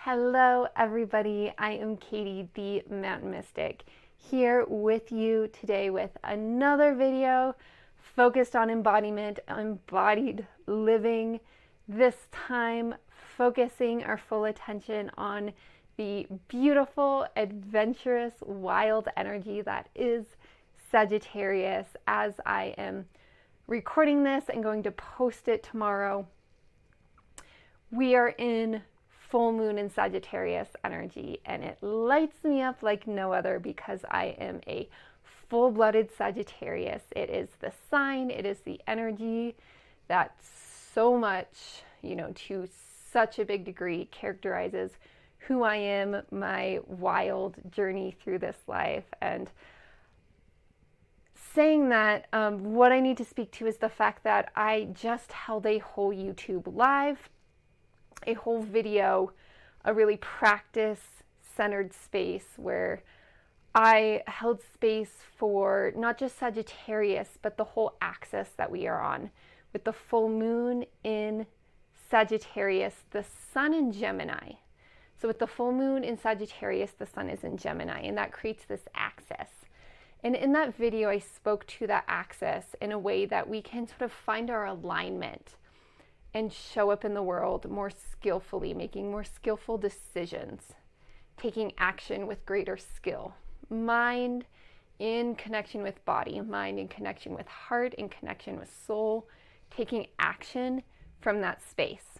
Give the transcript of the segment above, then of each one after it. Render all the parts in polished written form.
Hello everybody, I am Katie, the Mountain Mystic, here with you today with another video focused on embodiment, embodied living, this time focusing our full attention on the beautiful, adventurous, wild energy that is Sagittarius. As I am recording this and going to post it tomorrow, we are in full moon in Sagittarius energy, and it lights me up like no other because I am a full-blooded Sagittarius. It is the sign, it is the energy that so much, to such a big degree characterizes who I am, my wild journey through this life. And saying that, what I need to speak to is the fact that I just held a whole YouTube live, a whole video, a really practice-centered space where I held space for not just Sagittarius, but the whole axis that we are on, with the full moon in Sagittarius, the sun in Gemini. So with the full moon in Sagittarius, the sun is in Gemini, and that creates this axis. And in that video, I spoke to that axis in a way that we can sort of find our alignment and show up in the world more skillfully, making more skillful decisions, taking action with greater skill. Mind in connection with body, mind in connection with heart, in connection with soul, taking action from that space.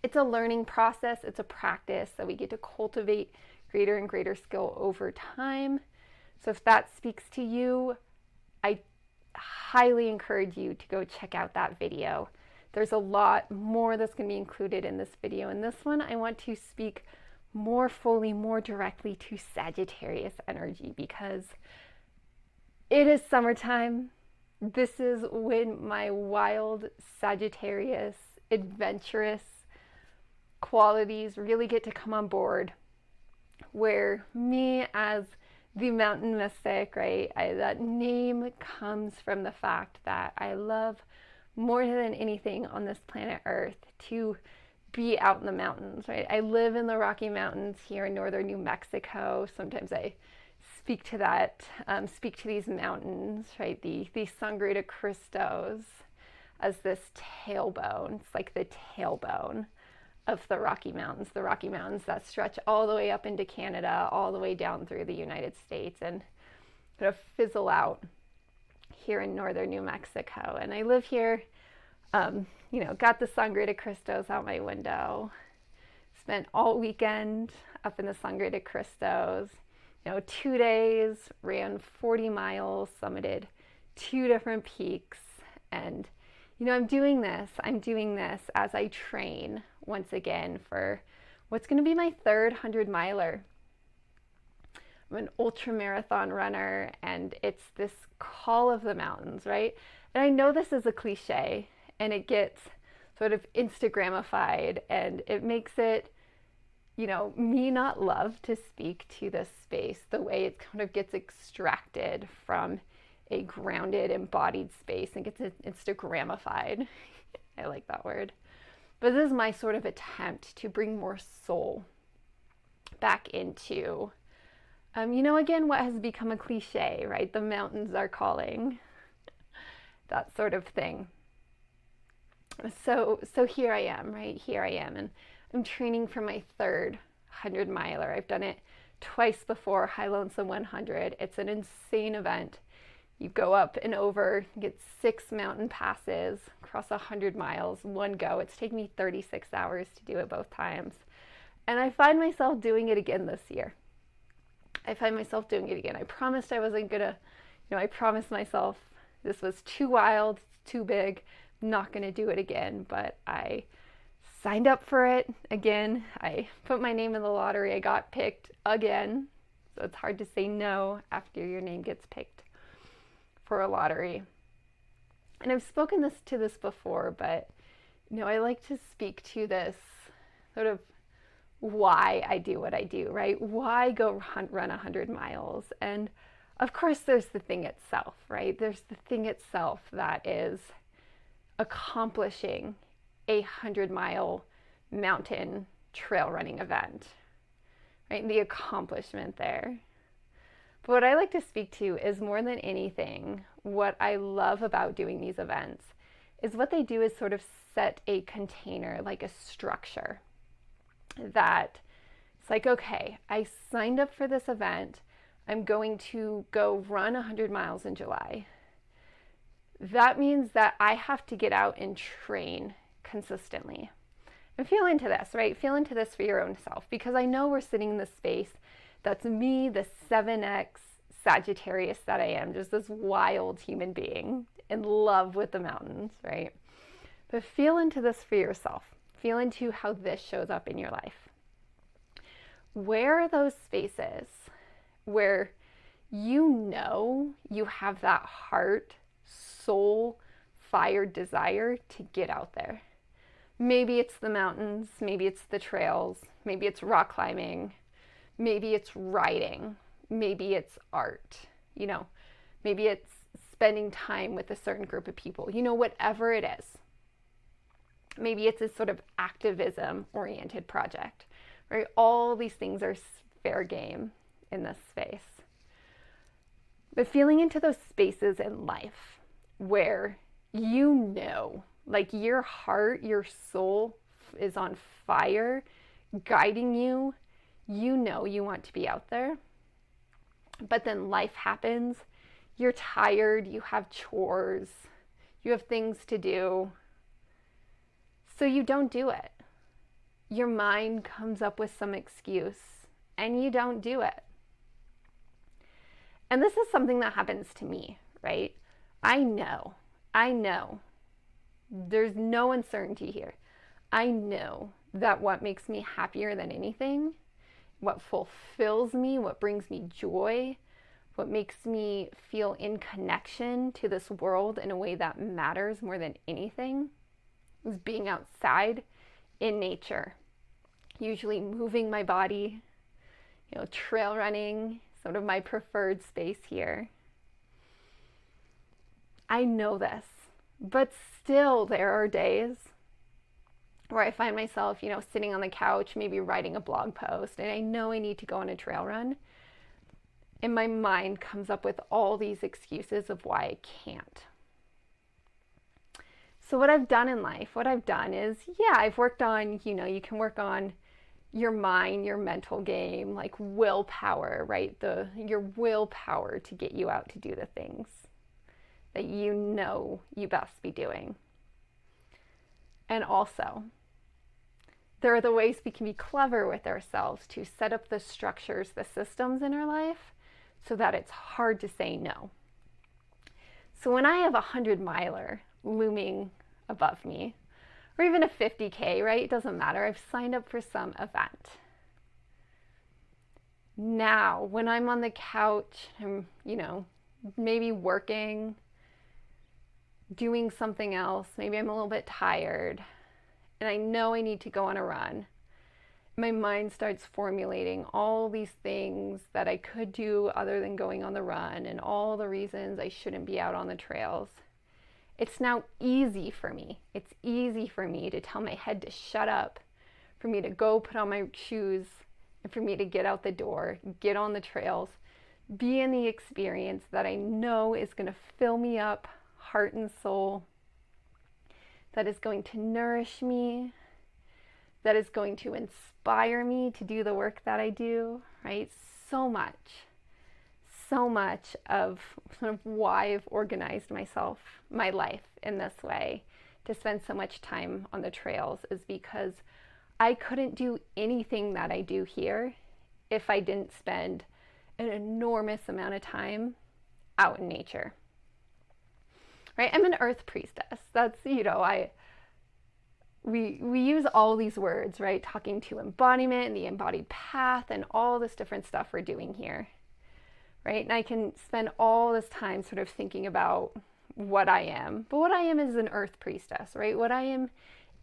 It's a learning process, it's a practice that we get to cultivate greater and greater skill over time. So if that speaks to you, I highly encourage you to go check out that video. There's a lot more that's going to be included in this video. In this one, I want to speak more fully, more directly to Sagittarius energy because it is summertime. This is when my wild Sagittarius, adventurous qualities really get to come on board, where me as the Mountain Mystic, right, that name comes from the fact that I love more than anything on this planet Earth to be out in the mountains, right? I live in the Rocky Mountains here in northern New Mexico. Sometimes I speak to these mountains, right? The Sangre de Cristos as this tailbone. It's like the tailbone of the Rocky Mountains that stretch all the way up into Canada, all the way down through the United States, and kind of fizzle out here in northern New Mexico. And I live here, got the Sangre de Cristos out my window, spent all weekend up in the Sangre de Cristos, 2 days, ran 40 miles, summited 2 different peaks. And, I'm doing this as I train once again for what's going to be my 3rd 100-miler. I'm an ultra marathon runner, and it's this call of the mountains, right? And I know this is a cliche, and it gets sort of Instagramified, and it makes it, me not love to speak to this space the way it kind of gets extracted from a grounded, embodied space and gets Instagramified. I like that word. But this is my sort of attempt to bring more soul back into again, what has become a cliche, right? The mountains are calling, that sort of thing. So here I am, right? Here I am, and I'm training for my 3rd 100-miler. I've done it twice before, High Lonesome 100. It's an insane event. You go up and over, get 6 mountain passes, cross 100 miles, one go. It's taken me 36 hours to do it both times. And I find myself doing it again this year. I promised I wasn't gonna, I promised myself this was too wild, too big, I'm not gonna do it again, but I signed up for it again. I put my name in the lottery. I got picked again. So it's hard to say no after your name gets picked for a lottery. And I've spoken to this before, but, I like to speak to this sort of why I do what I do, right? Why go run 100 miles? And of course, there's the thing itself, right? There's the thing itself that is accomplishing a 100-mile mountain trail running event, right? And the accomplishment there. But what I like to speak to is, more than anything, what I love about doing these events is what they do is sort of set a container, like a structure, that it's like, okay, I signed up for this event. I'm going to go run 100 miles in July. That means that I have to get out and train consistently. And feel into this, right? Feel into this for your own self, because I know we're sitting in this space. That's me, the 7X Sagittarius that I am, just this wild human being in love with the mountains, right? But feel into this for yourself. Feel into how this shows up in your life. Where are those spaces where you know you have that heart, soul, fire desire to get out there? Maybe it's the mountains, maybe it's the trails, maybe it's rock climbing, maybe it's writing, maybe it's art, maybe it's spending time with a certain group of people, whatever it is. Maybe it's a sort of activism-oriented project, right? All these things are fair game in this space. But feeling into those spaces in life where like your heart, your soul is on fire, guiding you, you want to be out there. But then life happens, you're tired, you have chores, you have things to do, so you don't do it. Your mind comes up with some excuse and you don't do it. And this is something that happens to me, right? I know. There's no uncertainty here. I know that what makes me happier than anything, what fulfills me, what brings me joy, what makes me feel in connection to this world in a way that matters more than anything, is being outside in nature, usually moving my body, trail running, sort of my preferred space here. I know this, but still there are days where I find myself, sitting on the couch, maybe writing a blog post, and I know I need to go on a trail run. And my mind comes up with all these excuses of why I can't. So what I've done in life, is, I've worked on, you can work on your mind, your mental game, like willpower, right? Your willpower to get you out to do the things that you best be doing. And also, there are the ways we can be clever with ourselves to set up the structures, the systems in our life so that it's hard to say no. So when I have a 100-miler looming above me, or even a 50K, right? It doesn't matter. I've signed up for some event. Now, when I'm on the couch, I'm, maybe working, doing something else, maybe I'm a little bit tired, and I know I need to go on a run. My mind starts formulating all these things that I could do other than going on the run, and all the reasons I shouldn't be out on the trails. It's now easy for me. It's easy for me to tell my head to shut up, for me to go put on my shoes, and for me to get out the door, get on the trails, be in the experience that I know is going to fill me up, heart and soul, that is going to nourish me, that is going to inspire me to do the work that I do, right? So much of sort of why I've organized my life in this way, to spend so much time on the trails, is because I couldn't do anything that I do here if I didn't spend an enormous amount of time out in nature. Right? I'm an earth priestess. That's, we use all these words, right? Talking to embodiment and the embodied path and all this different stuff we're doing here. Right? And I can spend all this time sort of thinking about what I am. But what I am is an earth priestess, right? What I am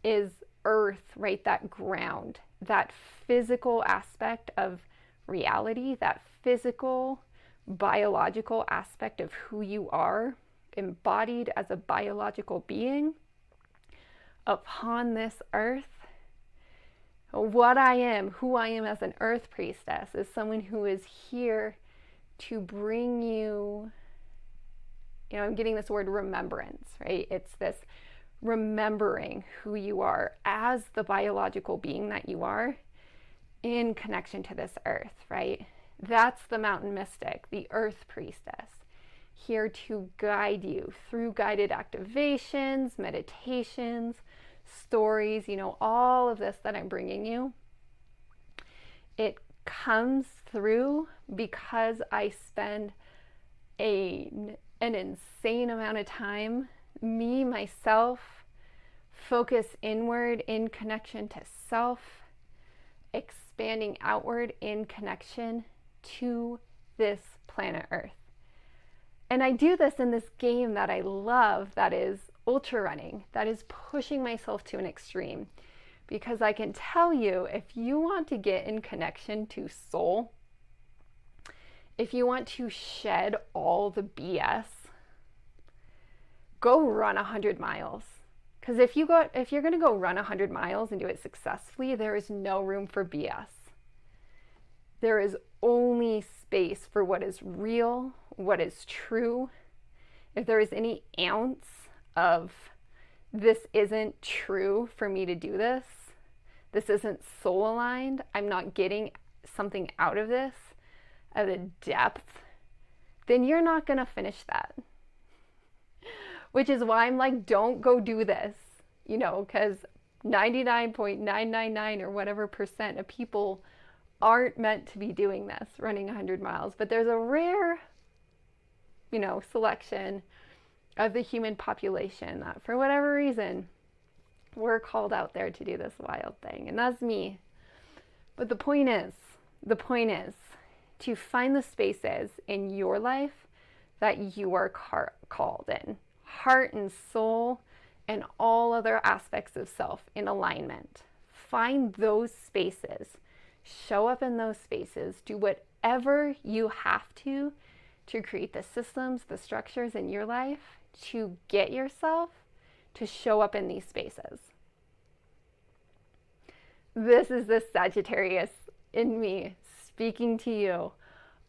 is earth, right? That ground, that physical aspect of reality, that physical, biological aspect of who you are, embodied as a biological being upon this earth, what I am, who I am as an earth priestess, is someone who is here to bring you, I'm getting this word remembrance, right? It's this remembering who you are as the biological being that you are in connection to this earth, right? That's the mountain mystic, the earth priestess, here to guide you through guided activations, meditations, stories, all of this that I'm bringing you. It comes through because I spend an insane amount of time, myself, focus inward in connection to self, expanding outward in connection to this planet Earth. And I do this in this game that I love, that is ultra running, that is pushing myself to an extreme. Because I can tell you, if you want to get in connection to soul, if you want to shed all the BS, go run 100 miles. Because if you're going to go run 100 miles and do it successfully, there is no room for BS. There is only space for what is real, what is true. If there is any ounce of this isn't true for me to do this, this isn't soul aligned, I'm not getting something out of this at a depth, then you're not going to finish that. Which is why I'm like, don't go do this, because 99.999 or whatever % of people aren't meant to be doing this, running 100 miles. But there's a rare, selection of the human population that for whatever reason, we're called out there to do this wild thing. And that's me. But the point is to find the spaces in your life that you are called in. Heart and soul and all other aspects of self in alignment. Find those spaces. Show up in those spaces. Do whatever you have to create the systems, the structures in your life to get yourself to show up in these spaces. This is the Sagittarius in me speaking to you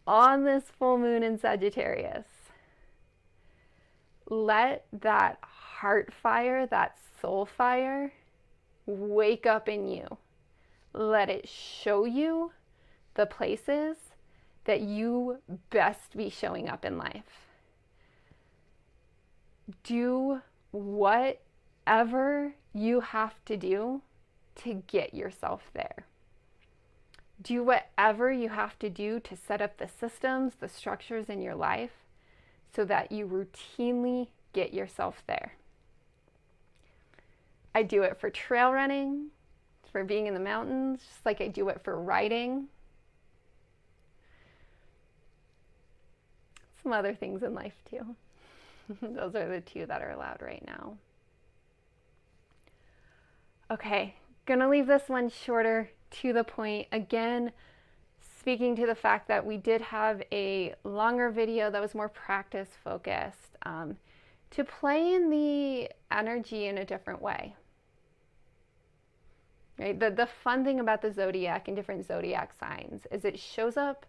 on this full moon in Sagittarius. Let that heart fire, that soul fire, wake up in you. Let it show you the places that you best be showing up in life. Do whatever you have to do to get yourself there. Do whatever you have to do to set up the systems, the structures in your life so that you routinely get yourself there. I do it for trail running, for being in the mountains, just like I do it for riding. Some other things in life too. Those are the two that are allowed right now. Okay, gonna leave this one shorter, to the point. Again, speaking to the fact that we did have a longer video that was more practice focused, to play in the energy in a different way. Right? The fun thing about the zodiac and different zodiac signs is it shows up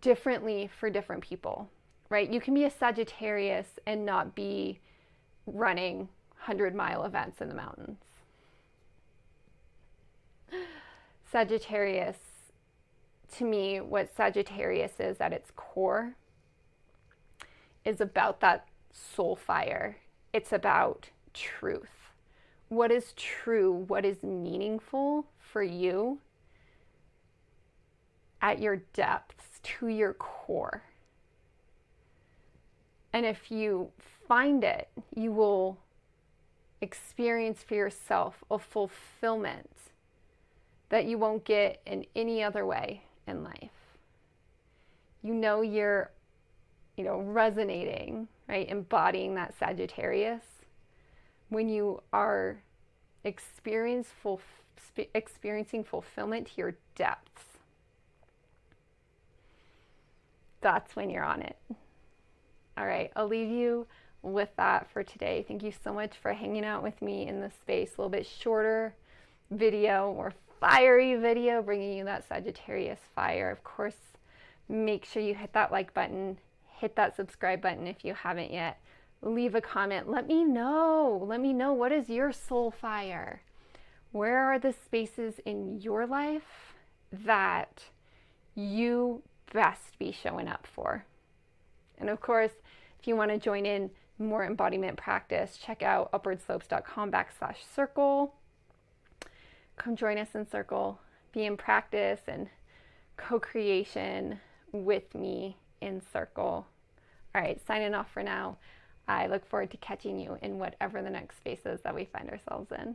differently for different people, right? You can be a Sagittarius and not be running 100-mile events in the mountains. Sagittarius, to me, what Sagittarius is at its core is about that soul fire. It's about truth. What is true? What is meaningful for you at your depths, to your core? And if you find it, you will experience for yourself a fulfillment that you won't get in any other way in life. You're, resonating, right? Embodying that Sagittarius when you are experiencing fulfillment to your depths. That's when you're on it. All right, I'll leave you with that for today. Thank you so much for hanging out with me in this space. A little bit shorter video, more fiery video, bringing you that Sagittarius fire. Of course, make sure you hit that like button, hit that subscribe button if you haven't yet. Leave a comment. Let me know. Let me know, what is your soul fire? Where are the spaces in your life that you best be showing up for? And of course, if you want to join in more embodiment practice, check out upwardslopes.com/circle. Come join us in circle, be in practice and co-creation with me in circle. All right, signing off for now. I look forward to catching you in whatever the next space is that we find ourselves in.